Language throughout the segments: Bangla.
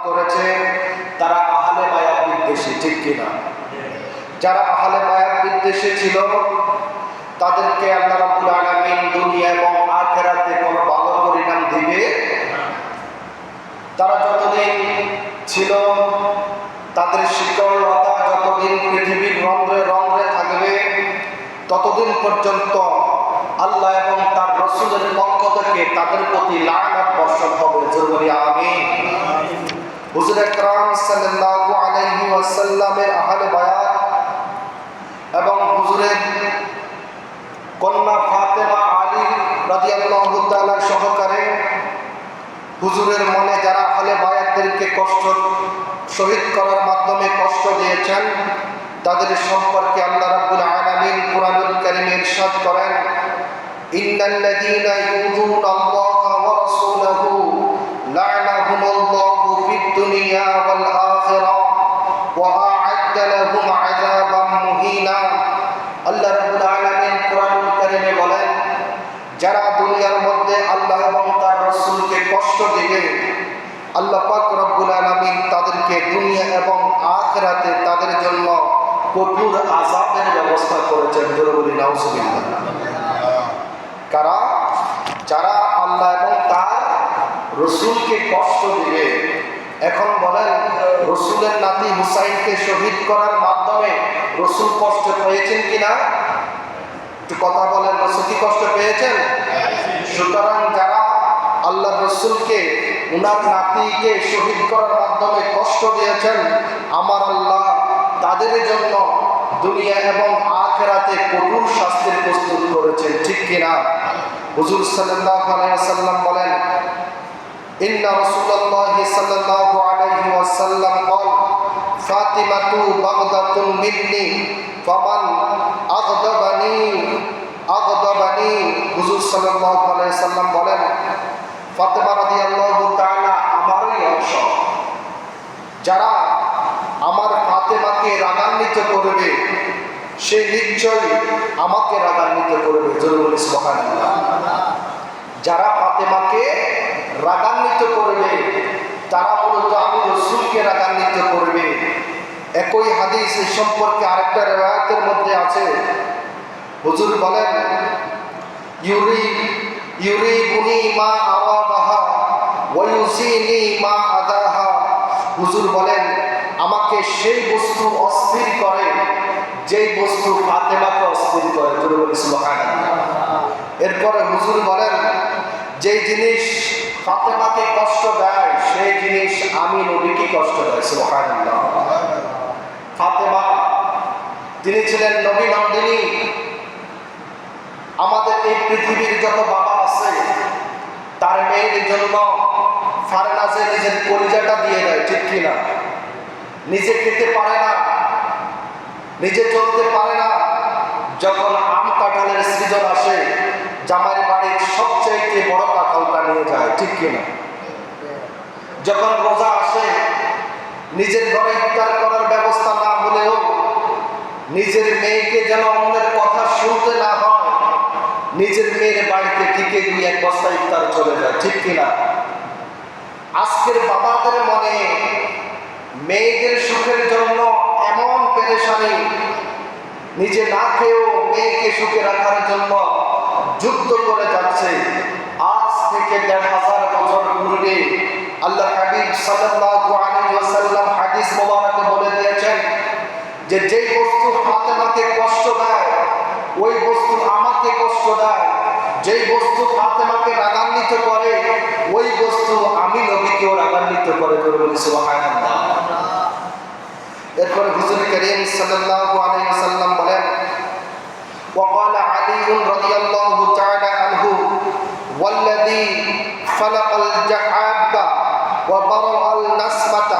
করেছে তারা আহলে বায়াত বিদ্বেষী, ঠিক কিনা? যারা আহলে বায়াত বিদ্বেষী ছিল তাদেরকে আল্লাহ রাব্বুল আলামিন দুনিয়া এবং আখিরাতে কোনো ভালো পরিণাম দিবে। তারা যতদিন ছিল তাদের শিকড়লতা যতদিন পৃথিবীর রন্ধ্রে রন্ধ্রে থাকবে ততদিন পর্যন্ত আল্লাহ এবং তার রাসূলের পক্ষ থেকে তাদের প্রতি লানত বর্ষণ হবে। জোরে আমিন। হুজুর আকরাম সাল্লাল্লাহু আলাইহি ওয়াসাল্লামের আহলে বায়াত এবং হুজুরের কন্যা ফাতেমা আলী রাদিয়াল্লাহু তাআলা সহকারে হুজুরের মনে যারা আহলে বায়াতদেরকে কষ্ট শহীদ করার মাধ্যমে কষ্ট দিয়েছেন তাদের সম্পর্কে আল্লাহ রাব্বুল আলামিন কুরআনুল কারীমে ইরশাদ করেন, ইন্নাল্লাযীনা ইউযুনা আল্লাহা ওয়া রাসূলাহু লা'নাহুমুল্লাহু ফিদ দুনিয়া ওয়াল আখিরাহ ওয়া আ'আদ্দা লাহুম আযাবাম মুহিনা। আল্লাহ রাব্বুল আলামিন কুরআনুল কারীমে বলেন, যারা দুনিয়ার মধ্যে আল্লাহ এবং তার রাসূলকে কষ্ট দিবে আল্লাহ পাক রব্বুল আলামিন তাদেরকে দুনিয়া এবং আখিরাতে তাদের জন্য কঠোর আযাবের ব্যবস্থা করেছেন। জোরে বলি নাউজুবিল্লাহ। কারা? যারা আল্লাহ এবং তার রাসূলকে কষ্ট দিবে। এখন বলেন, রাসূলের নাতি হুসাইনকে শহীদ করার মাধ্যমে রাসূল কষ্ট পেয়েছেন কিনা? একটু কথা বলেন, রাসূল কি কষ্ট পেয়েছেন? সুতরাং যারা আল্লাহর রাসূলকে উনার নাতিকে শহীদ করার মাধ্যমে কষ্ট দিয়েছেন আমার আল্লাহ তাদের জন্য দুনিয়া এবং আখিরাতে কঠোর শাস্তির প্রস্তুত করেছেন, ঠিক কিনা? হুজুর সাল্লাল্লাহু আলাইহি ওয়াসাল্লাম বলেন, ইন্না রাসূলুল্লাহি সাল্লাল্লাহু আলাইহি ওয়াসাল্লাম قال ফাতিমাতু বাগদাতুন মিন্নি ফামান আগদাবানি। হুজুর সাল্লাল্লাহু আলাইহি ওয়াসাল্লাম বলেন, ফাতেমা রাদিয়াল্লাহু তাআলা আমারই অংশ। যারা আমার ফাতেমাকে রাগান্বিত করবে সে নিশ্চয়ই আমাকে রাগান্বিত করবে। জোরে বলি সুবহানাল্লাহ। যারা ফাতেমাকে রাগান্বিত করবে তারা মূলত আমি রাসূলকে রাগান্বিত করবে। একই হাদিস এই সম্পর্কে আরেকটা রিওয়ায়াতের মধ্যে আছে। হুজুর বলেন, ইউরিবুনি মা আরাবাহা ওয়া ইউসিনি মা আদাহা। হুজুর বলেন, আমাকে সেই বস্তু অস্থির করে যেই বস্তু ফাতেমাকে অস্থির করে। জোরে বলি সুবহানাল্লাহ। এরপরে হুজুর বলেন, যেই জিনিস ফাতেমাকে কষ্ট দেয় সেই জিনিস আমি নবীকে কষ্ট দেয়। সুবহানাল্লাহ। ফাতেমা তিনি ছিলেন নবী নন্দিনী। আমাদের এই পৃথিবীর যত বাবা আছে তার মেয়ের জন্য ফারনাজে নিজের কলিজাটা দিয়ে দেয়, ঠিক কিনা? নিজে খেতে পারে না, নিজে চলতে পারে না, যখন আম কাঁঠালের সিজন আসে জামাইয়ের বাড়ির সবচেয়ে বড় কাঁঠালটা নিয়ে যায়, ঠিক কিনা? যখন রোজা আসে নিজের ঘরে ইফতার করার ব্যবস্থা না হলেও নিজের মেয়েকে যেন অন্যের কথা শুনতে না হয় নিজের মেয়ের বাড়িতে টিকে গিয়ে এক বস্তা ইফতার চলে যায়, ঠিক কিনা? আজকের বাবাদের মনে মেয়েদের সুখের জন্য এমন পেরেশানি, নিজে না খেয়েও মেয়েকে সুখে রাখার জন্য যুদ্ধ করে যাচ্ছে। আজ থেকে ১৫০০ বছর পূর্বে আল্লাহ হাবিব সাল্লাল্লাহু আলাইহি ওয়াসাল্লাম হাদিস মোবারকে বলে দিয়েছেন যে যেই বস্তু ফাতেমাকে কষ্ট দেয় ওই বস্তু আমাকে কষ্ট দেয়, যেই বস্তু ফাতেমাকে রাগান্বিত করে ওই বস্তু আমি নবীকেও রাগান্বিত করে। বলি সুবহানাল্লাহ। এরপর হুজুর করিম সাল্লাল্লাহু আলাইহি ওয়াসাল্লাম বলেন, وقال علي رضي الله تعالى عنه والذي خلق الجحاب وبرأ النسمة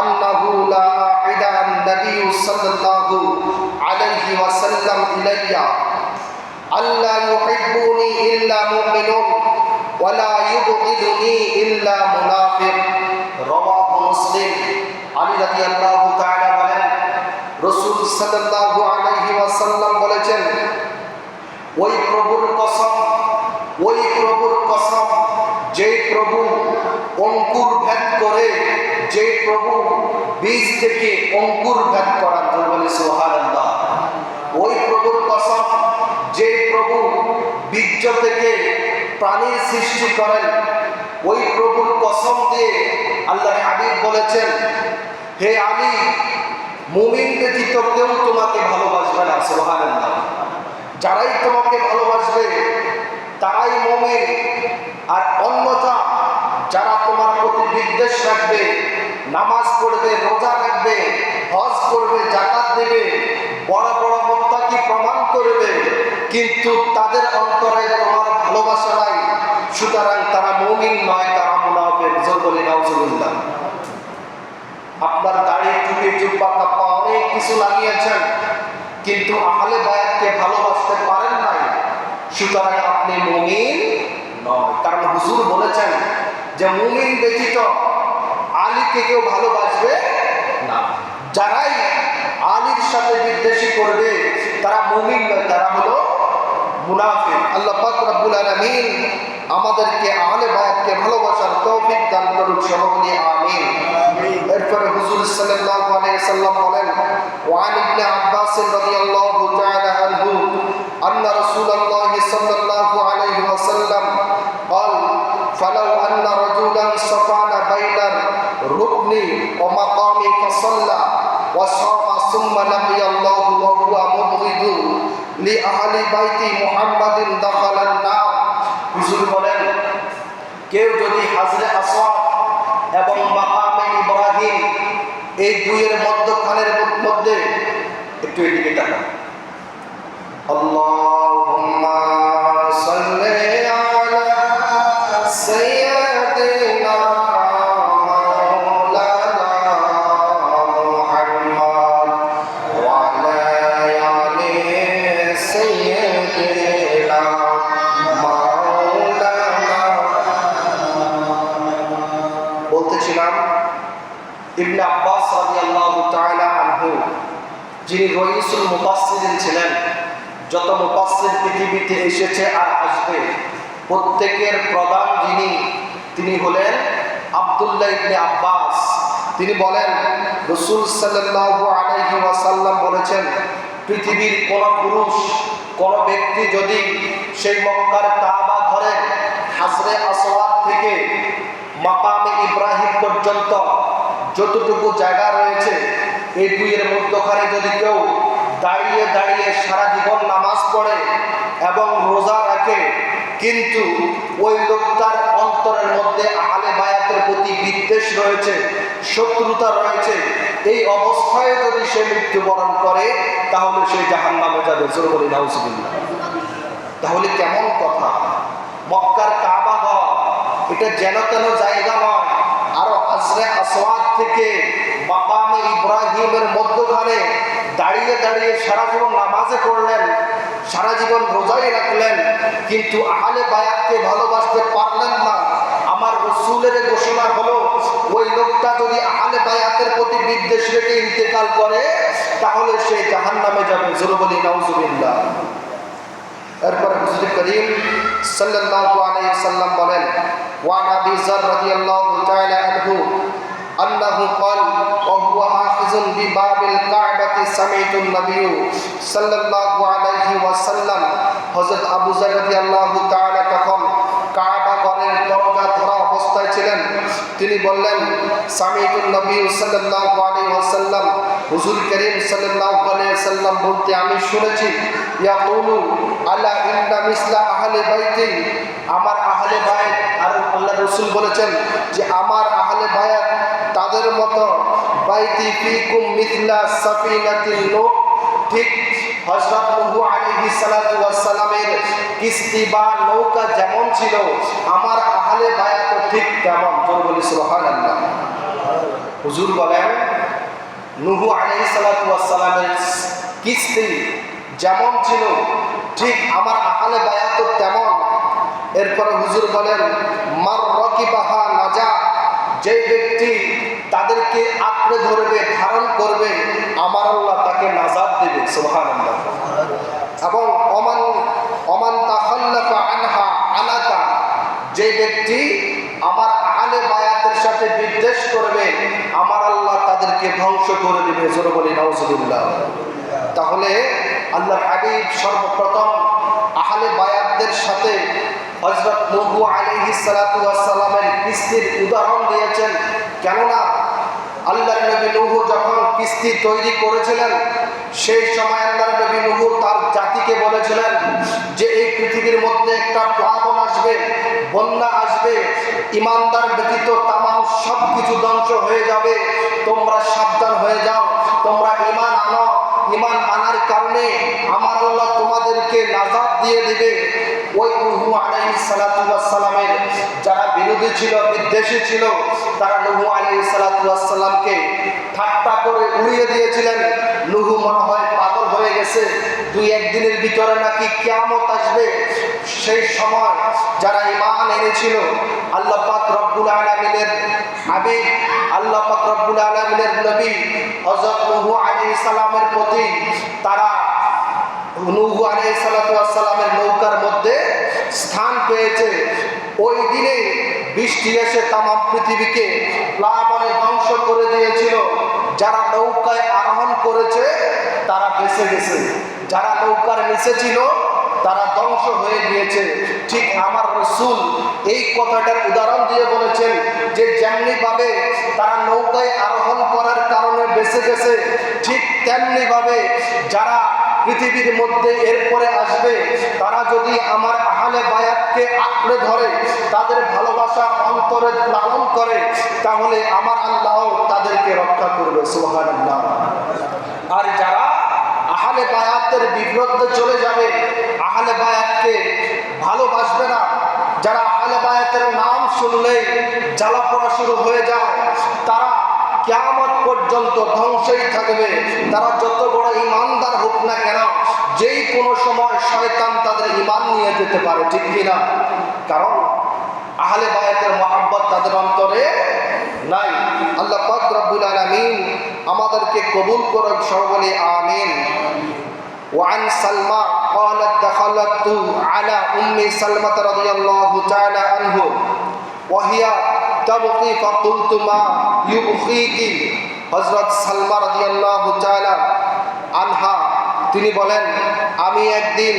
أنه لا أعد النبي صلى الله عليه وسلم إلي ألا يحبني إلا مؤمن ولا يبغضني إلا منافق رواه مسلم। আলী রাদিয়াল্লাহু তাআলা বলেন, রাসূল সাল্লাল্লাহু আলাইহি ওয়াসাল্লাম বলেছেন, ওই প্রভুর কসম যেই প্রভু অঙ্কুর ভেদ করে যে প্রভু বীজ থেকে অঙ্কুর ভেদ করার জন্য বলে সুবহানাল্লাহ, ওই প্রভুর কসম যে প্রভু বীজ থেকে প্রাণীর সৃষ্টি করেন, ওই প্রভুর কসম দিয়ে আল্লাহর হাবিব বলেছেন, হে আলী, মুমিন ব্যতীত কেউ তোমাকে ভালোবাসবে না। সুবহানাল্লাহ। যারাই তোমাকে ভালোবাসবে তারাই মুমিন, আর অন্যথা যারা তোমার প্রতি বিদ্বেষ রাখবে, নামাজ পড়বে, রোজা রাখবে, হজ করবে, যাকাত দেবে, বড় বড় মুত্তাকি প্রমাণ করবে, কিন্তু তাদের অন্তরে তোমার ভালোবাসা নাই, সুতরাং তারা মুমিন নয়, তারা মুনাফিক। জোর বলে নাউজুবিল্লাহ। আপনার দাড়ি, টুপি, জুব্বা, কাপ্পা অনেক কিছু লাগিয়েছেন, কিন্তু আহলে বায়াতকে ভালোবাসতে পারেন নাই, সুতরাং আপনি মুমিন নয়। কারণ হুজুর বলেছেন যে মুমিন ব্যতীত আলীকে কেউ ভালোবাসবে না। যারাই আলীর সাথে বিদ্বেষী করবে তারা মুমিন নয়, তারা হলো মুনাফিক। আল্লাহ পাক রব্বুল আলামিন আমাদেরকে আহলে বায়াতকে ভালোবাসার তৌফিক দান করুন, সবাই বলি আমিন। এরপরে হুজুর সাল্লাল্লাহু আলাইহি ওয়াসাল্লাম বলেন, ওয়ান ইবনে আব্বাস রাদিয়াল্লাহু তাআলা আনহু আন্না রাসূলুল্লাহ সাল্লাল্লাহু আলাইহি ওয়াসাল্লাম قال فلو ان رجلا صفان بين الركن ومقام فصلى وصام ثم لقي الله وهو مبغض لأهل بيت محمد دخل النار। হুজুর বলেন, কেউ যদি হাজরে আসওয়াদ এবং মাকামে ইব্রাহিম এই দুইয়ের মধ্যখানের মধ্যে, একটু এদিকে তাকান, আল্লাহুম্মা সাল্লি আলা সাইয়্যিদিনা মাওলানা মুহাম্মদ ওয়া আলা আলি সাইয়্যিদিনা মাওলানা। বলতেছিলাম ইবনে আব্বাস রাদিয়াল্লাহু তাআলা আনহু, যিনি রইসুল মুফাসসিরিন ছিলেন, যত মুফাসসির পৃথিবীতে এসেছে আর আসবে প্রত্যেকের প্রধান যিনি, তিনি হলেন আব্দুল্লাহ ইবনে আব্বাস। তিনি বলেন, রাসূল সাল্লাল্লাহু আলাইহি ওয়াসাল্লাম বলেছেন, পৃথিবীর কোন পুরুষ, কোন ব্যক্তি যদি সেই মক্কার কাবা ঘরে হাজরে আসওয়াদ থেকে মাকামে ইব্রাহিম পর্যন্ত যতটুকু জায়গা রয়েছে এই দুইয়ের মধ্যখানে যদি কেউ দাঁড়িয়ে দাঁড়িয়ে সারা জীবন নামাজ পড়ে এবং রোজা রাখে, কিন্তু ওই লোকটার অন্তরের মধ্যে আহলে বায়াতের প্রতি বিদ্বেষ রয়েছে, শত্রুতা রয়েছে, এই অবস্থায় যদি সে মৃত্যুবরণ করে তাহলে সে জাহান্নামে যাবে। জোরে বলি নাউজুবিল্লাহ। তাহলে কেমন কথা! মক্কার কাবা ঘর এটা যেন তেন জায়গা নয়, আরো হাজরে আসওয়াদ থেকে মাকামে ইব্রাহিমের মধ্যখানে দাঁড়িয়ে দাঁড়িয়ে সারা জীবন নামাজে পড়লেন, সারা জীবন রোজাই রাখলেন, কিন্তু আহলে বায়াতকে ভালোবাসতে পারলেন না। আমার রাসূলের ঘোষণা হলো, ওই লোকটা যদি আহলে বায়াতের প্রতি বিদ্বেষ রেখে ইন্তেকাল করে তাহলে সে জাহান্নামে যাবে। জোরে বলি নাউজুবিল্লাহ। এরপরে হুজুর করিম সাল্লাল্লাহু আলাইহি ওয়াসাল্লাম বলেন, ওয়ান আবি যার রাদিয়াল্লাহু তাআলা আনহু আন্নাহু ক্বাল ওয়া হুয়া আখিযুন বিবাবিল কাবাতি সামিতুন নবী সাল্লাল্লাহু আলাইহি ওয়াসাল্লাম, হযরত আবু যার রাদিয়াল্লাহু তাআলা তখন কাবা ঘরের দরজা ধরা অবস্থায় ছিলেন। তিনি বললেন, সামিতুন নবী সাল্লাল্লাহু আলাইহি ওয়াসাল্লাম, হুজুর করিম সাল্লাল্লাহু আলাইহি ওয়াসাল্লাম বলতে আমি শুনেছি, ইয়াকুলু আলা ইন্না মিসলা আহলে বাইতি, আমার আহলে বায়াত, আর আল্লাহর রাসূল বলেছেন যে আমার আহলে বায়াত তাদের মতো, বাইতি ফিকুম মিসলা সাফিনাতিন নূহ, ঠিক হযরত নূহ আলাইহিস সালাতু ওয়াস সালামের কিস্তি বা নৌকা যেমন ছিল আমার আহলে বায়াত ঠিক তেমন। জোরে বলি সুবহানাল্লাহ। হুজুর বলেন, নূহ আলাইহিস সালাতু ওয়াস সালামের কিস্তি যেমন ছিল ঠিক আমার আহলে বায়াত তেমন। এরপর হুজুর বলেন, মার রাকিবাহা নাজা, যে ব্যক্তি তাদেরকে আঁকড়ে ধরবে, ধারণ করবে, আমার আল্লাহ তাকে নাজাত দেবে। সুবহানাল্লাহ। এবং ওমান তাখাল্লাফা আনহা আনাকা, যে ব্যক্তি আমার আহলে বায়াতের সাথে বিদ্বেষ শেষ করবে, আমার আল্লাহ তাদেরকে ধ্বংস করে দিবে। জোরে বলি নাউজুবিল্লাহ। তাহলে আল্লাহর হাবিব সর্বপ্রথম আহলে বায়াতদের সাথে হযরত নূহ আলাইহিস সালাতু ওয়াস সালামের কিস্তির উদাহরণ দিয়েছেন। কেননা আল্লাহর নবী নূহ যখন কিস্তি তৈরি করেছিলেন, সেই সময় আল্লাহর নবী নূহ তার জাতিকে বলেছিলেন যে এই পৃথিবীর মধ্যে একটা প্লাবন আসবে, বন্যা আসবে, ইমানদার ব্যতীত তামাম সব কিছু ধ্বংস হয়ে যাবে, তোমরা সাবধান হয়ে যাও, তোমরা ঈমান আনো, ঈমান আনার কারণে আমার আল্লাহ তোমাদেরকে নাজাত দিয়ে দিবে। ওই নূহ আলাইহিস সালাতু ওয়াস সালামের যারা বিরোধী ছিল, বিদ্বেষী ছিল, তারা নূহ আলাইহিস সালাতু ওয়াস সালামকে ঠাট্টা করে উড়িয়ে দিয়েছিলেন। নূহ মনে হয় পাগল হয়ে গেছে, দুই একদিনের ভিতরে নাকি কিয়ামত আসবে। সেই সময় যারা ঈমান এনেছিল, আল্লাহ পাক রব্বুল আলামিনের হাবিব, আল্লাহ পাক রব্বুল আলামিনের নবী হযরত নূহ আলাইহিস সালামের প্রতি তারা নূহ আলাইহিস সালাতু ওয়াস সালামের নৌকার মধ্যে স্থান পেয়েছে। ওই দিনে বৃষ্টি এসে তামাম পৃথিবীকে প্লাবনে ধ্বংস করে দিয়েছিল। যারা নৌকায় আরোহণ করেছে তারা বেঁচে গেছে, যারা নৌকার নিচে ছিল তারা ধ্বংস হয়ে গিয়েছে। ঠিক আমার রাসূল এই কথাটার উদাহরণ দিয়ে বলেছেন যে যেমনি ভাবে তারা নৌকায় আরোহণ করার কারণে বেঁচে গেছে, ঠিক তেমনি ভাবে যারা পৃথিবীর মধ্যে এরপরে আসবে, তারা যদি আমার আহলে বায়াতকে আঁকড়ে ধরে, তাদের ভালোবাসা অন্তরে লালন করে, তাহলে আমার আল্লাহ তাদেরকে রক্ষা করবে। সুবহানাল্লাহ। আর যারা আহলে বায়াতের বিরুদ্ধে চলে যাবে, আহলে বায়াতকে ভালোবাসবে না, যারা আহলে বায়াতের নাম শুনলেই জ্বালা পোড়া শুরু হয়ে যায়, তারা কিয়ামত পর্যন্ত ধ্বংসই থাকবে। তারা যত বড় ঈমানদার হোক না কেন, যেই কোনো সময় শয়তান তাদের ঈমান নিয়ে যেতে পারে, ঠিক কিনা? কারণ আহলে বায়াতের মহব্বত তাদের অন্তরে নাই। আল্লাহ পাক রব্বুল আলামিন আমাদেরকে কবুল করুক, সর্বলে আমিন। وعن سلمى قالت دخلت على أم سلمة رضي الله تعالى عنه وهي تبكي فقلت ما يبكيك। হযরত সালমা রাদিয়াল্লাহু তাআলা আনহা তিনি বলেন, আমি একদিন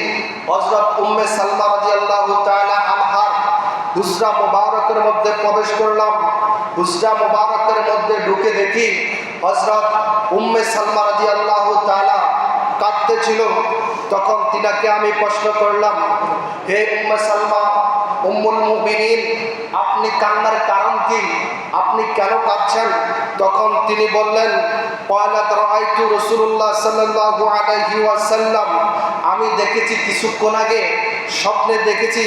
হযরত উম্মে সালমা রাদিয়াল্লাহু তাআলা আনহার হুজরা মুবারকের মধ্যে প্রবেশ করলাম। হুজরা মুবারকের মধ্যে ঢুকে দেখি হযরত উম্মে সালমা রাদিয়াল্লাহু তাআলা কাঁদতেছিল। তখন তিনাকে আমি প্রশ্ন করলাম, হে উম্মে সালমা, উম্মুল মুমিনিন, আপনি কান্নার কারণ কি? আপনি কেন কাঁদছেন? তখন তিনি বললেন, ক্বালাত রাআইতু রাসূলুল্লাহ সাল্লাল্লাহু আলাইহি ওয়াসাল্লাম, আমি দেখেছি কিছুক্ষণ আগে স্বপ্নে দেখেছি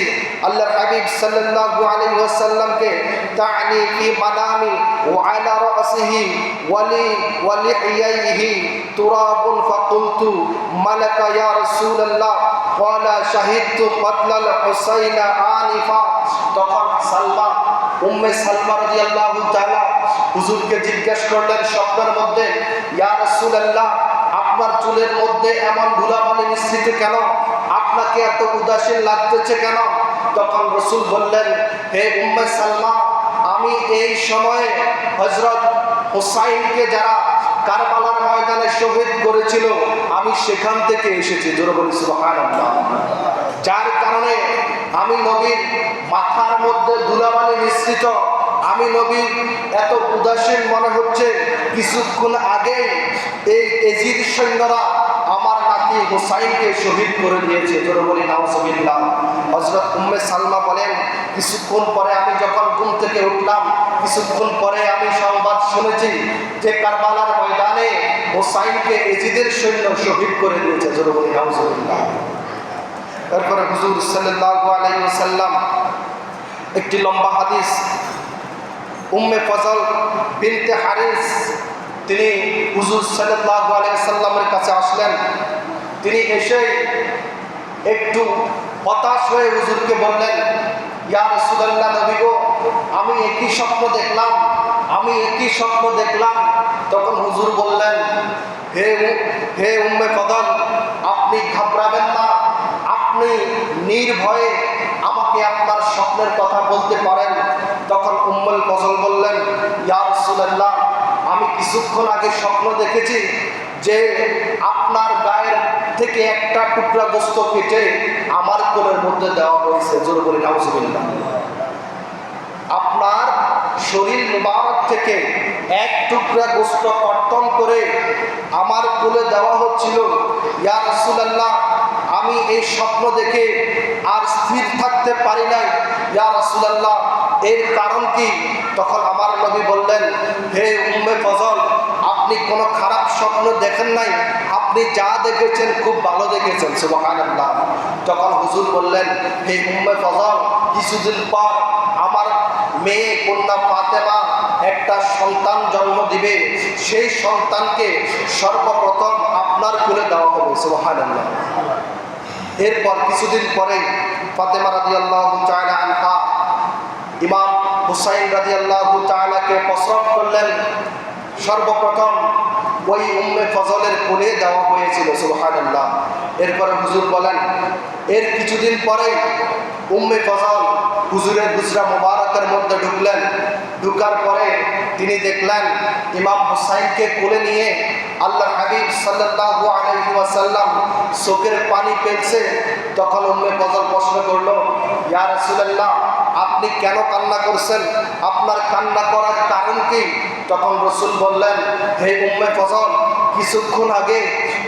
আল্লাহর হাবিব সাল্লাল্লাহু আলাইহি ওয়াসাল্লামকে তা'নি ফি মানামি ওয়া আলা রাসিহি ওয়া লিহিয়াইহি তুরাবুন ফাকুলতু মালাকা ইয়া রাসূলুল্লাহ ক্বালা শাহিদতু কতলাল হুসাইন আনিফা। তখন সালমা, উম্মে সালমা রাদিয়াল্লাহু তাআলা হুজুরকে জিজ্ঞেস করলেন স্বপ্নের মধ্যে, ইয়া রাসূলুল্লাহ, আপনার চুলের মধ্যে এমন ধুলাবালি মিশ্রিত কেন? আপনাকে এত উদাসীন লাগতেছে কেন? তখন রাসূল বললেন, হে উম্মে সালমা, আমি এই সময়ে হযরত হুসাইনকে যারা কারবালার ময়দানে শহীদ করেছিল, আমি সেখান থেকে এসেছি। জোরে বলি সুবহানাল্লাহ। যার কারণে আমি নবীর মাথার মধ্যে ধুলাবালি মিশ্রিত, আমি নবী এত উদাসীন মনে হচ্ছে। কিছুক্ষণ আগে এই এজিদ সৈন্যরা আমার নাতি হুসাইনকে শহীদ করে দিয়েছে। জোরে বলি নাউজুবিল্লাহ। হযরত উম্মে সালমা বলেন, কিছুক্ষণ পরে আমি যখন ঘুম থেকে উঠলাম, কিছুক্ষণ পরে আমি সংবাদ শুনেছি যে কারবালার ময়দানে হুসাইনকে এজিদের সৈন্য শহীদ করে দিয়েছে। জোরে বলি নাউজুবিল্লাহ। এরপরে হুজুর সাল্লাল্লাহু আলাইহি ওয়াসাল্লাম একটি লম্বা হাদিস, উম্মে ফজল বিনতে হারিস তিনি হুজুর সাল্লাল্লাহু আলাইহি ওয়াসাল্লামের কাছে আসলেন। তিনি এসে একটু হতাশ হয়ে হুজুরকে বললেন, ইয়া রাসূলুল্লাহ, নবী গো, আমি একই স্বপ্ন দেখলাম, আমি একই স্বপ্ন দেখলাম। তখন হুজুর বললেন, হে উম্মে ফজল, আপনি ঘাবড়াবেন না, আপনি নির্ভয়ে আমাকে আপনার স্বপ্নের কথা বলতে পারেন। তখন উম্মুল ফজল বললেন, ইয়া রাসূলুল্লাহ, আমি কিছুক্ষণ আগে স্বপ্ন দেখেছি যে আপনার গায়ের থেকে একটা টুকরা গোশত কেটে আমার কোলের মধ্যে দেওয়া হয়েছে। জোরে বলি নাউজুবিল্লাহ। আপনার শরীর মুবারক থেকে এক টুকরা গোশত কর্তন করে আমার কোলে দেওয়া হচ্ছিল। ইয়া রাসূলুল্লাহ, আমি এই স্বপ্ন দেখে আর স্থির থাকতে পারি নাই। ইয়া রাসূলুল্লাহ, এর কারণ কি? তখন আমার নবী বললেন, হে উম্মে ফজল, আপনি কোনো খারাপ স্বপ্ন দেখেন নাই, আপনি যা দেখেছেন খুব ভালো দেখেছেন। সুবহানাল্লাহ। তখন হুজুর বললেন, হে উম্মে ফজল, কিছুদিন পর আমার মেয়ে কন্যা ফাতেমা একটা সন্তান জন্ম দিবে, সেই সন্তানকে সর্বপ্রথম আপনার কোলে দেওয়া হবে। সুবহানাল্লাহ। এরপর কিছুদিন পরে ফাতেমা রাদিয়াল্লাহু তাআলা আনহা ইমাম হুসাইন রাদিয়াল্লাহু তাআলাকে প্রসব করলেন। সর্বপ্রথম ওই উম্মে ফজলের কোলে দেওয়া হয়েছিল। সুবহানাল্লাহ। এরপরে হুজুর বলেন, এর কিছুদিন পরে উম্মে ফজল হুজুরের হুজরা মুবারকের মধ্যে ঢুকলেন। ঢুকার পরে তিনি দেখলেন ইমাম হুসাইনকে কোলে নিয়ে আল্লাহ হাবিব সাল্লাল্লাহু আলাইহি ওয়াসাল্লাম চোখের পানি ফেলছে। তখন উম্মে ফজল প্রশ্ন করলো, ইয়া রাসূলুল্লাহ, আপনি কেন কান্না করছেন? আপনার কান্না করার কারণ কি? তখন রাসূল বললেন, হে উম্মে ফজল, কিছুক্ষণ আগে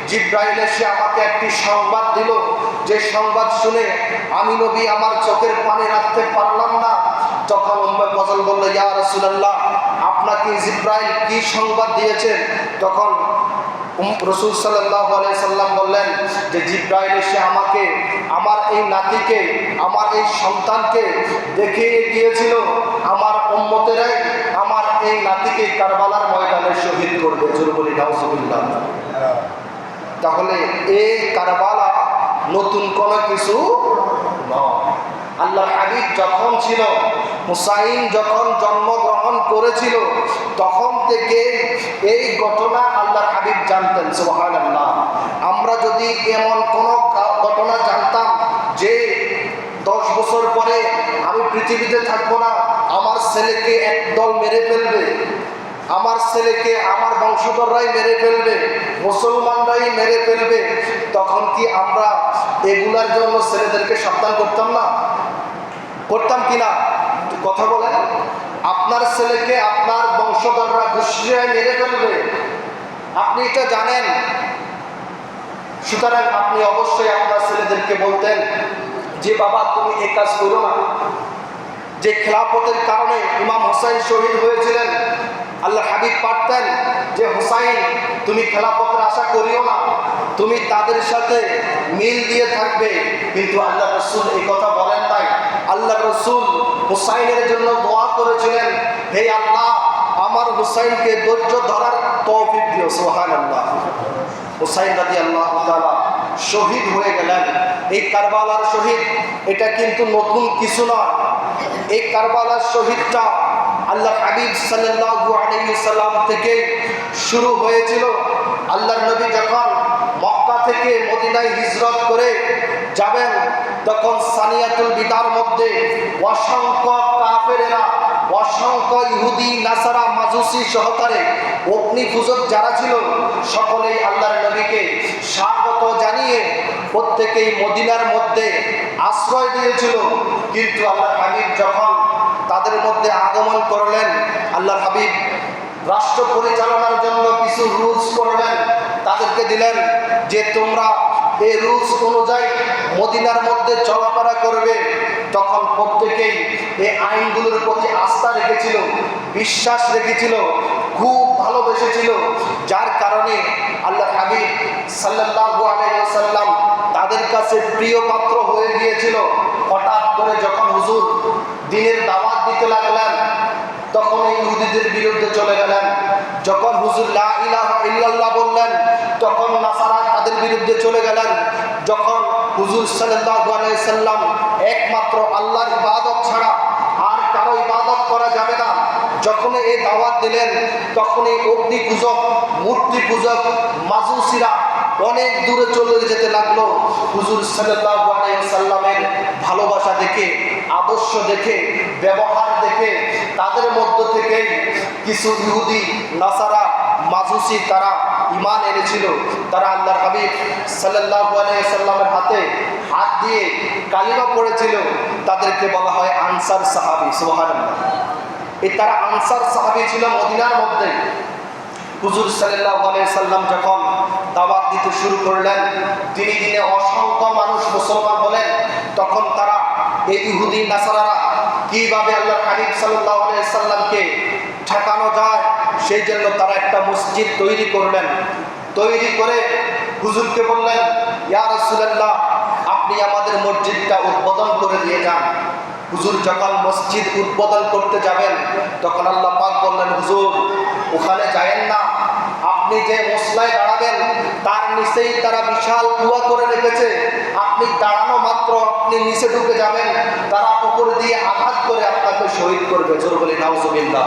জিবরাইল এসে আমাকে একটি সংবাদ দিল, যে সংবাদ শুনে আমি নবী আমার চোখের পানি রাখতে পারলাম না। তখন উম্মে ফজল বলল, ইয়া রাসূলুল্লাহ, আপনাকে জিবরাইল কি সংবাদ দিয়েছেন? তখন রাসূল সাল্লাল্লাহু আলাইহি সাল্লাম বললেন যে জিবরাইল এসে আমাকে আমার এই নাতিকে, আমার এই সন্তানকে দেখিয়ে গিয়েছিল আমার উম্মতেরাই আমার এই নাতিকে কারবালার ময়দানে শহীদ করবে। জোরে বলি নাউজুবিল্লাহ। তাহলে এই কারবালা নতুন কোনো কিছু নয়। আল্লাহর হাবিব যখন ছিল, হুসাইন যখন জন্মগ্রহণ করেছিল, তখন থেকে এই ঘটনা আল্লাহর হাবিব জানতেন। সুবহানাল্লাহ। আমরা যদি এমন কোনো ঘটনা জানতাম যে 10 বছর পরে আমি পৃথিবীতে থাকবো না, আমার ছেলেকে একদল মেরে ফেলবে, আমার ছেলেকে আমার বংশধররাই মেরে ফেলবে, মুসলমানরাই মেরে ফেলবে, তখন কি আমরা এগুলার জন্য ছেলেদেরকে সাবধান করতাম না? করতাম কিনা? কথা বলেন। আপনার ছেলেকে আপনার বংশধররা ঘুষিয়ে মেরে ফেলবে, আপনি এটা জানেন। সুতরাং আপনি অবশ্যই আপনার ছেলেদেরকে বলতেন যে বাবা, তুমি এই কাজ করো না। যে খেলাফতের কারণে ইমাম হুসাইন শহীদ হয়েছিলেন, আল্লাহ হাবিব পারতেন যে হুসাইন, তুমি খেলাফতের আশা করিও না, তুমি তাদের সাথে মিল দিয়ে থাকবে। কিন্তু আল্লাহ রাসূল এই কথা বলেন নাই। আল্লাহ রাসূল হুসাইনের জন্য দোয়া করেছিলেন, হে আল্লাহ, আমার হুসাইনকে ধৈর্য ধরার তৌফিক দিও। সুবহানাল্লাহ। হুসাইন রাদিয়াল্লাহু তাআলা শহীদ হয়ে গেলেন। এই কারবালার শহীদ, এটা কিন্তু নতুন কিছু নয়। এই কারবালার শহীদটা আল্লাহ হাবিব সাল্লাল্লাহু আলাইহি সাল্লাম থেকে শুরু হয়েছিল। আল্লাহর নবী যখন মক্কা থেকে মদিনায় হিজরত করে যাবেন, তখন সানিয়াতুল বিদার মধ্যে অসংখ্য কাফেরেরা, অসংখ্য ইহুদি নাসারা মাজুসি সহকারে অগ্নি পূজক যারা ছিল, সকলেই আল্লাহর নবীকে স্বাগত জানিয়ে প্রত্যেকেই মদিনার মধ্যে আশ্রয় দিয়েছিল। কিন্তু আল্লাহর হাবিব যখন তাদের মধ্যে আগমন করলেন, আল্লাহর হাবিব রাষ্ট্র পরিচালনার জন্য কিছু রুলস করলেন, তাদেরকে দিলেন যে তোমরা এই রুলস অনুযায়ী মদিনার মধ্যে চলাফেরা করবে। তখন প্রত্যেকেই এই আইনগুলোর প্রতি আস্থা রেখেছিল, বিশ্বাস রেখেছিল, খুব ভালোবেসেছিল, যার কারণে আল্লাহর হাবিব সাল্লাল্লাহু আলাইহি ওয়াসাল্লাম তাদের কাছে প্রিয় পাত্র হয়ে গিয়েছিল। হঠাৎ করে যখন হুজুর দ্বীনের দাওয়াত দিতে লাগলেন, তখন এই ইহুদিদের বিরুদ্ধে চলে গেলেন। যখন হুজুর লা ইলাহা ইল্লাল্লাহ বললেন, তখন নাসারা তাদের বিরুদ্ধে চলে গেলেন। যখন হুজুর সাল্লাল্লাহু আলাইহি সাল্লাম একমাত্র আল্লাহর ইবাদত ছাড়া আর কারো ইবাদত করা যাবে না, যখন এই দাওয়াত দিলেন, তখন এই অগ্নি পূজক, মূর্তি পূজক, মাজুসিরা অনেক দূরে চলে যেতে লাগলো। হুজুর সাল্লাল্লাহু আলাইহি ওয়াসাল্লামের ভালোবাসা দেখে, আদর্শ দেখে, ব্যবহার দেখে তাদের মধ্য থেকে কিছু ইহুদি, নাসারা, মাজুসি তারা ঈমান এনেছিল। তারা আল্লাহর হাবিব সাল্লাল্লাহু আলাইহি ওয়াসাল্লামের হাতে হাত দিয়ে কালিমা পড়েছিল। তাদেরকে বলা হয় আনসার সাহাবী। সুবহানাল্লাহ। এই তারা আনসার সাহাবী ছিল মদিনার মধ্যে। হুজুর সাল্লাল্লাহু আলাইহি ওয়াসাল্লাম যখন দাওয়াত দিতে শুরু করলেন, দিনে দিনে অসংখ্য মানুষ মুসলমান হলেন। তখন তারা এই ইহুদি নাসারারা কিভাবে আল্লাহর হাবিব সাল্লাল্লাহু আলাইহি ওয়াসাল্লামকে ঠেকানো যায় সেই জন্য তারা একটা মসজিদ তৈরি করলেন। তৈরি করে হুজুরকে বললেন, ইয়া রাসূলুল্লাহ, আপনি আমাদের মসজিদটা উদ্বোধন করে দিয়ে যান। হুজুর যখন মসজিদ উদ্বোধন করতে যাবেন তখন আল্লাহ পাক বললেন, হুজুর ওখানে যায়েন না, আপনি যে মসলায় দাঁড়াবেন তার নিচেই তারা বিশাল কুয়া করে রেখেছে। আপনি দাঁড়ানো মাত্র আপনি নিচে ঢুকে যাবেন, তারা উপর দিয়ে আঘাত করে আপনাকে শহীদ করবে। জোর বলি নাউজুবিল্লাহ।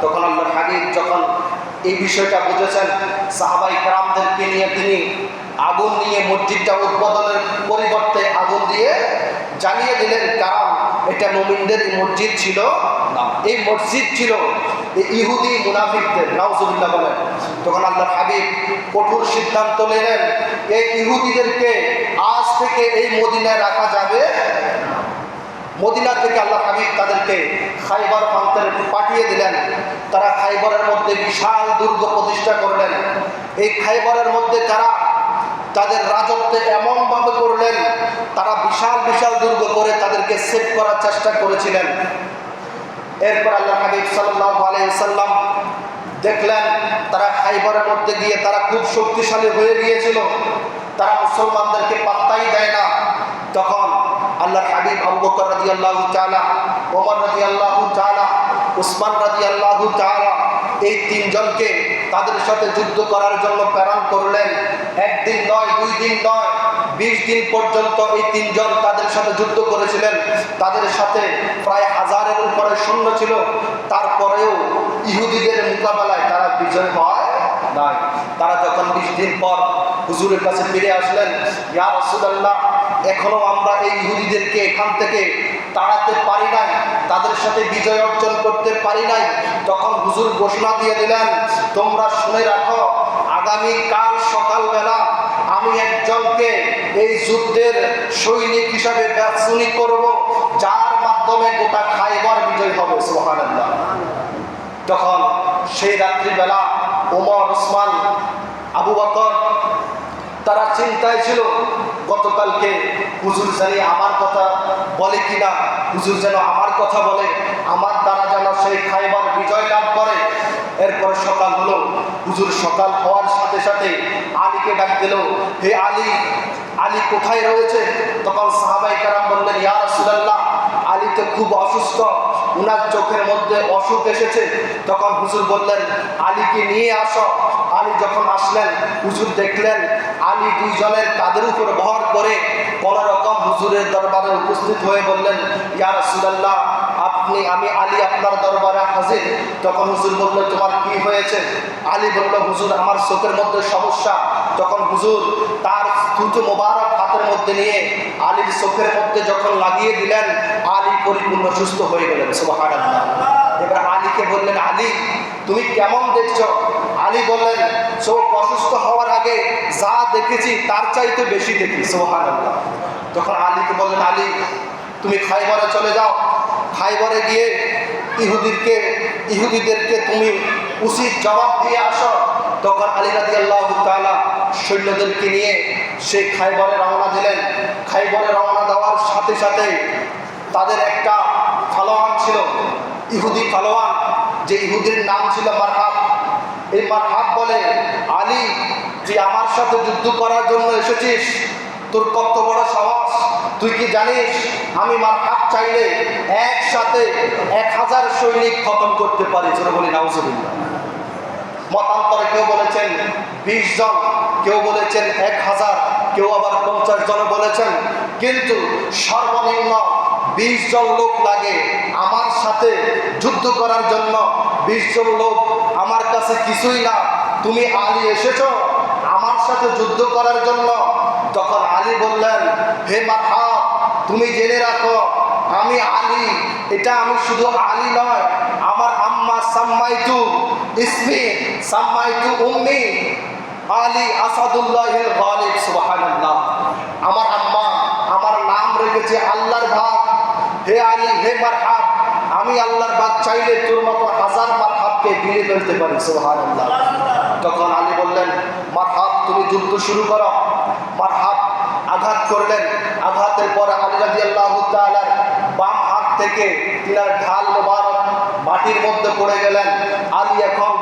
তখন আল্লাহর হাবিব যখন এই বিষয়টা বুঝেছেন, সাহাবায়ে কেরামদেরকে নিয়ে তিনি আগুন নিয়ে মসজিদটা উদ্বোধনের পরিবর্তে আগুন দিয়ে জ্বালিয়ে দিলেন। কারণ এটা মুমিনদের মসজিদ ছিল না, এই মসজিদ ছিল এই ইহুদি মুনাফিকদের। নাউজুবিল্লাহ বলেন। তখন আল্লাহর হাবিব কঠোর সিদ্ধান্ত নিলেন, এই ইহুদিদেরকে আজ থেকে এই মদিনায় রাখা যাবে। মদিনা থেকে আল্লাহর হাবিব তাদেরকে খাইবার প্রান্তে পাঠিয়ে দিলেন। তারা খাইবারের মধ্যে বিশাল দুর্গ প্রতিষ্ঠা করলেন। এই খাইবারের মধ্যে তারা তাদের রাজত্ব এমনভাবে করলেন, তারা বিশাল বিশাল দুর্গ করে তাদেরকে সেভ করার চেষ্টা করেছিলেন। এরপর আল্লাহ হাবিব সাল্লাল্লাহু আলাইহি ওয়াসাল্লাম দেখলেন তারা খাইবারের মধ্যে গিয়ে তারা খুব শক্তিশালী হয়ে গিয়েছিল, তারা মুসলমানদেরকে পাত্তাই দেয় না। তখন আল্লাহর হাবিব আবু বকর রাদিয়াল্লাহু তাআলা, ওমর রাদিয়াল্লাহু তাআলা, উসমান রাদিয়াল্লাহু তাআলা এই তিনজনকে তাদের সাথে যুদ্ধ করার জন্য প্রেরণ করলেন। একদিন নয়, 2 দিন নয়, 20 দিন পর্যন্ত এই তিনজন তাদের সাথে যুদ্ধ করেছিলেন। তাদের সাথে প্রায় 1000-এর উপরে সৈন্য ছিল। তারপরেও ইহুদিদের মোকাবেলায় তারা বিজয় হয় নাই। তারা যখন 20 দিন পর হুজুরের কাছে ফিরে আসলেন, ইয়া রাসূলুল্লাহ, এখনো আমরা এই ইহুদিদেরকে এখান থেকে তাড়াতে পারি নাই, তাদের সাথে বিজয় অর্জন করতে পারি নাই। তখন হুজুর ঘোষণা দিয়ে দিলেন, তোমরা শুনে রাখো, আগামী কাল সকালবেলা আমি একজনকে এই যুদ্ধের সৈনিক হিসাবে বাছনি করব, যার মাধ্যমে গোটা খাইবার বিজয় হবে। সুবহানাল্লাহ। তখন সেই রাত্রিবেলা ওমর, ওসমান, আবু বকর তারা চিন্তায় ছিল, গতকালকে হুজুর জানি আমার কথা বলে কিনা, হুজুর যেন আমার কথা বলে, আমার দ্বারা যেন সেই খাইবার বিজয় লাভ করে। এরপরে সকাল হলো। হুজুর সকাল হওয়ার সাথে সাথে আলীকে ডাক দিল, হে আলী, আলী কোথায় রয়েছে? তখন সাহাবায়ে কেরাম বললেন, ইয়া রাসূলুল্লাহ, আলী তো খুব অসুস্থ, উনার চোখের মধ্যে অসুখ এসেছে। তখন হুজুর বললেন, আলীকে নিয়ে আসো। আলী যখন আসলেন, হুজুর দেখলেন আলী 2 জনের কাঁধের উপর ভর করে কোন রকম হুজুরের দরবারে উপস্থিত হয়ে বললেন, ইয়া রাসূলুল্লাহ, আমি আলী আপনার দরবারে হাজির। তখন হুজুর বলল, তোমার কি হয়েছে? আলী বলল, হুজুর আমার চোখের মধ্যে সমস্যা। তখন হুজুর তার থুতু মোবারক হাতের মধ্যে নিয়ে আলীর চোখের মধ্যে যখন লাগিয়ে দিলেন, আলী পরিপূর্ণ সুস্থ হয়ে গেলেন। সুবহানাল্লাহ। এবার আলীকে বললেন, আলী তুমি কেমন দেখছো? আলী বললেন, চোখ অসুস্থ হওয়ার আগে যা দেখেছি তার চাইতে বেশি দেখি। সুবহানাল্লাহ। তখন আলীকে বললেন, আলী তুমি খাইবারে চলে যাও, খাইবারে গিয়ে ইহুদিদেরকে তুমি উচিত জবাব দিয়ে আসো। তখন আলী রাদিয়াল্লাহু তাআলা সৈন্যদেরকে নিয়ে সেই খাইবারে রওনা দিলেন। খাইবারে রওনা দেওয়ার সাথে সাথে তাদের একটা পালোয়ান ছিল, ইহুদি পালোয়ান, যে ইহুদির নাম ছিল মারহাব। এই মারহাব বলে, আলী তুই আমার সাথে যুদ্ধ করার জন্য এসেছিস, তোর কত বড় সাহস, তুই কি জানিস আমি মারহাব চাইলে একসাথে 1000 সৈনিক খতম করতে পারি? যেটা বলি নাউজুবিল্লাহ। মতান্তরে কেউ বলেছেন 20 জন, কেউ বলেছেন 1000, কেউ আবার 50 জন বলেছেন, কিন্তু সর্বনিম্ন 20 জন লোক লাগে আমার সাথে যুদ্ধ করার জন্য। 20 জন লোক আমার কাছে কিছুই না। তুমি আলী এসেছো, আমার সাথে সাথে যুদ্ধ করার জন্য। তখন আলী বললেন, হে মারহাব, তুমি জেনে রাখো আমি আলী, এটা আমি শুধু আলী নয়, আমার আম্মা সাম্মাইতু ইসমি সাম্মাইতু উম্মি আলী আসাদুল্লাহিল গালিব। সুবহানাল্লাহ। আমার আম্মা আমার নাম রেখেছে আল্লাহর ভাগ। হে আলী, হে মারহাব, আমি আল্লাহর ভাগ চাইলে তোর মতো হাজার মারহাবকে গিলে ফেলতে পারি। সুবহানাল্লাহ। তখন আলী বললেন, মারহাব তুমি যুদ্ধ শুরু করো। মারহাব আঘাত করলেন। আঘাতের পরে আলী রাদিয়াল্লাহু তাআলার বাম হাত থেকে তিনার ঢাল মোবারক মাটির মধ্যে পড়ে গেলেন। আলী এখন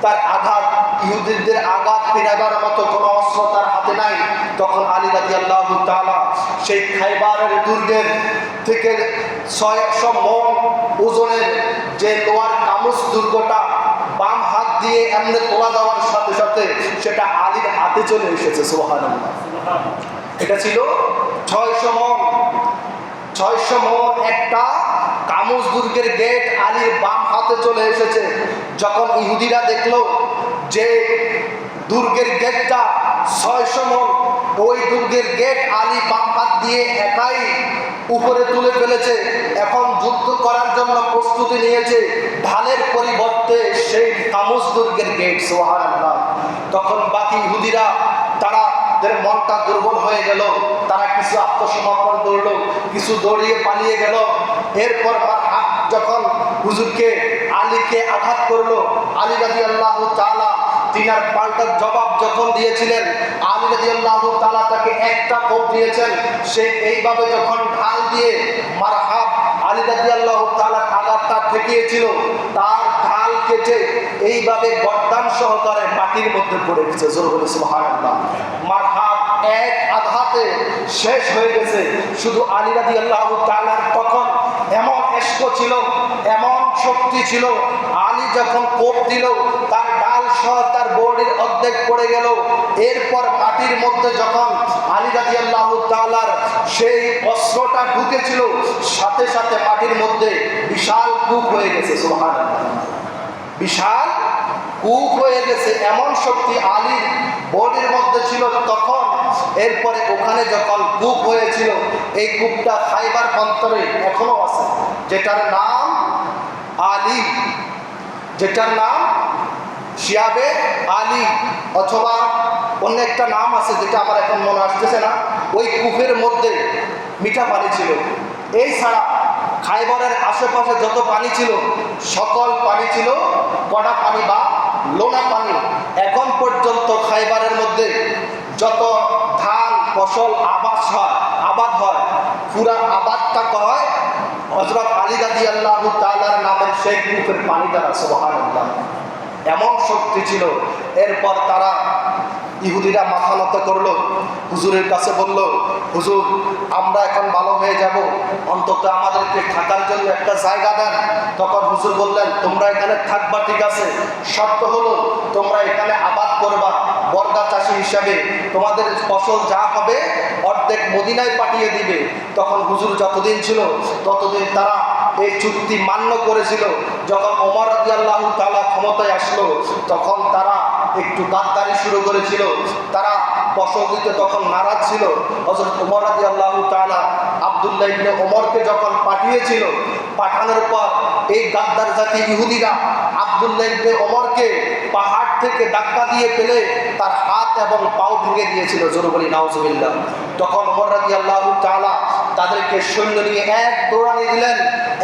তার আঘাত, ইহুদিদের আঘাত ফেরাবার মতো কোনো অস্ত্র তার হাতে নাই। তখন আলী রাদিয়াল্লাহু তাআলা সেই খাইবারের দুর্গের থেকে 600 মণ ওজনের যে লোহার কামুস দুর্গটা বাম হাত দিয়ে এমনি তোলা দেওয়ার সাথে সাথে সেটা আলীর হাতে চলে এসেছে। সুবহানাল্লাহ। এটা ছিল 600 মণ। 600 মণ একটা কামুস দুর্গের গেট আলীর বাম হাতে চলে এসেছে। যখন ইহুদিরা দেখলো যে দুর্গের গেটটা 600 মণ, ওই দুর্গের গেট আলী বাম হাত দিয়ে একাই উপরে তুলে ফেলেছে, এখন যুদ্ধ করার জন্য প্রস্তুতি নিয়েছে, ঢালের পরিবর্তে সেই কামুস দুর্গের গেট। সুবহানাল্লাহ। তখন বাকি ইহুদিরা তাদের মনটা দুর্বল হয়ে গেল, তারা কিছু আত্মসমর্পণ করলো, কিছু দৌড়িয়ে পালিয়ে গেল। এরপর মারহাব যখন হুজুরকে আলীকে আঘাত করলো, আলী রাদিয়াল্লাহু তাআলা তিনার পাল্টা জবাব যখন দিয়েছিলেন, আলী রাদিয়াল্লাহু তাআলা তাকে একটা কোপ দিয়েছেন। সে এইভাবে যখন ঢাল দিয়ে মারহাব আলী রাদিয়াল্লাহু তাআলার আঘাতটা ঠেকিয়েছিল, তার ঢাল কেটে এইভাবে গর্দান সহকারে মাটির মধ্যে পড়ে গেছে। জোরে বলে সুবহানাল্লাহ। মারহাব এক আঘাতে শেষ হয়ে গেছে। শুধু আলী রাদিয়াল্লাহু তাআলার তখন এমন ইশক ছিল, এমন শক্তি ছিল, আলী যখন কোপ দিল তার ডাল সহ তার বডির অর্ধেক পড়ে গেল। এরপর মাটির মধ্যে যখন আলী রাদিয়াল্লাহু তাআলার সেই অস্ত্রটা ঢুকেছিল, সাথে সাথে মাটির মধ্যে বিশাল কূপ হয়ে গেছে। সুবহানাল্লাহ। বিশাল কূপ হয়ে গেছে, এমন শক্তি আলীর বডির মধ্যে ছিল তখন। এরপরে ওখানে যখন কূপ হয়েছিল, এই কূপটা খাইবার প্রান্তরে এখনো আছে, যেটার নাম আলী, যেটার নাম শিয়াবে আলী, অথবা অন্য একটা নাম আছে যেটা আমার এখন মনে আসতেছে না। ওই কূপের মধ্যে মিঠা পানি ছিল। এই ছাড়া খাইবারের আশেপাশে যত পানি ছিল সকল পানি ছিল কড়া পানি বা লোনা পানি। এখন পর্যন্ত খাইবারের মধ্যে যত ধান ফসল আবাদ হয় পুরা আবাদটা হয় হযরত আলী রাদিয়াল্লাহু তাআলার নামের সেই কূপের পানি দ্বারা। সুবহানাল্লাহ। এমন শক্তি ছিল। এরপর তারা ইহুদিরা মাথা নত করলো, হুজুরের কাছে বলল, হুজুর আমরা এখন ভালো হয়ে যাব, অন্তত আমাদেরকে থাকার জন্য একটা জায়গা দেন। তখন হুজুর বললেন, তোমরা এখানে থাকবা ঠিক আছে, শর্ত হলো তোমরা এখানে আবাদ করবা, বর্গা চাষি হিসাবে তোমাদের ফসল যা হবে অর্ধেক মদিনায় পাঠিয়ে দিবে। তখন হুজুর যতদিন ছিল ততদিন তারা এই চুক্তি মান্য করেছিল। যখন ওমর রাদিয়াল্লাহু তাআলা ক্ষমতায় আসলো, তখন তারা একটু গাদ্দারি শুরু করেছিল। তারা ফসল দিতে তখন নারাজ ছিল। হযরত ওমর রাদিয়াল্লাহু তাআলা আব্দুল্লাহ ইবনে ওমরকে যখন পাঠিয়েছিল, পাঠানোর পর এই গাদ্দার জাতি ইহুদিরা আব্দুল্লাহ ইবনে ওমরকে পাহাড় থেকে ধাক্কা দিয়ে ফেলে তার হাত এবং পাও ভেঙে দিয়েছিল। জোরে বলি নাউজুবিল্লাহ। তখন ওমর রাদিয়াল্লাহু তাআলা তাদেরকে সৈন্য নিয়ে এক দৌড়ানি দিলেন।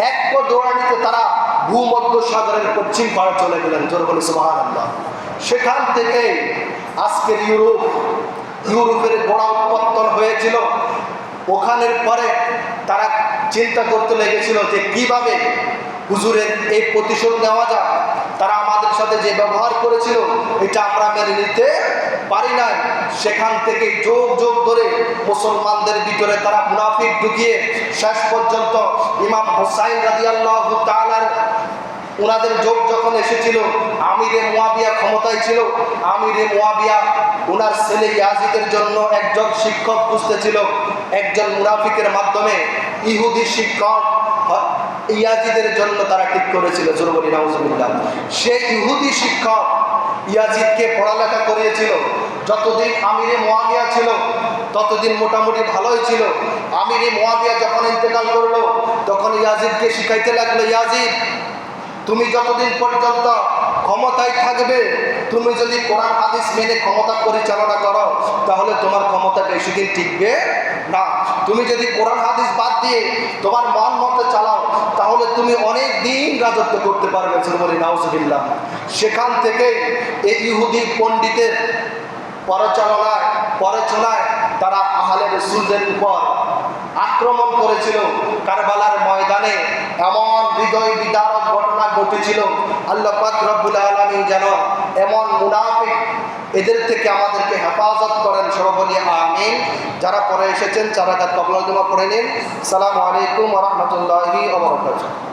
এক দৌড়ানিতে তারা ভূমধ্য সাগরের পশ্চিম পাড়ে চলে গেলেন। জোরে বলি সুবহানাল্লাহ। সেখান থেকে আজকের ইউরোপের গোড়া উৎপত্তন হয়েছিল। ওখানের পরে তারা চিন্তা করতে লেগেছিল যে কিভাবে হুজুরের এই প্রতিশোধ নেওয়া যায়। তারা আমাদের সাথে যে ব্যবহার করেছিল এটা আমরা মেনে নিতে পারি না। সেখান থেকে যোগ ধরে মুসলমানদের ভিতরে তারা মুনাফিক ঢুকিয়ে শেষ পর্যন্ত ইমাম হুসাইন রাদিয়াল্লাহু তাআলার ওনাদের যোগ যখন এসেছিল, আমিরে মুয়াবিয়া ক্ষমতায় ছিল। আমিরে মুয়াবিয়া ওনার ছেলে ইয়াজিদের জন্য একজন শিক্ষক খুঁজতেছিল। একজন মুনাফিকের মাধ্যমে ইহুদি শিক্ষক ইয়াজিদের জন্য তারা ঠিক করেছিল। জোরে বলি নাউজুবিল্লাহ। সেই ইহুদি শিক্ষক ইয়াজিদকে পড়ালেখা করিয়েছিল। যতদিন আমিরে মুয়াবিয়া ছিল ততদিন মোটামুটি ভালোই ছিল। আমিরে মুয়াবিয়া যখন ইন্তেকাল করলো তখন ইয়াজিদকে শিখাইতে লাগলো, ইয়াজিদ তুমি যতদিন পর্যন্ত ক্ষমতায় থাকবে, তুমি যদি কোরআন হাদিস মেনে ক্ষমতা পরিচালনা করো তাহলে তোমার ক্ষমতা বেশি দিন টিকবে না। তুমি যদি কোরআন হাদিস বাদ দিয়ে তোমার মন মতো চালাও তাহলে তুমি অনেক দিন রাজত্ব করতে পারবে। বলি নাউজুবিল্লাহ। সেখান থেকে এই ইহুদি পণ্ডিতের পরচনায় তারা আহলে রাসূলদের উপর আক্রমণ করেছিল। কারবালার ময়দানে এমন হৃদয় বিদারক ঘটনা ঘটেছিল। আল্লাহ পাক রব্বুল আলামিন যেন এমন মুনাফিক এদের থেকে আমাদেরকে হেফাজত করেন। সবাই বলি আমিন। যারা পরে এসেছেন 4 রাকাত কবুল দোয়া পড়ে নিন। আসসালামু আলাইকুম ওয়া রাহমাতুল্লাহি ওয়া বারাকাতুহু।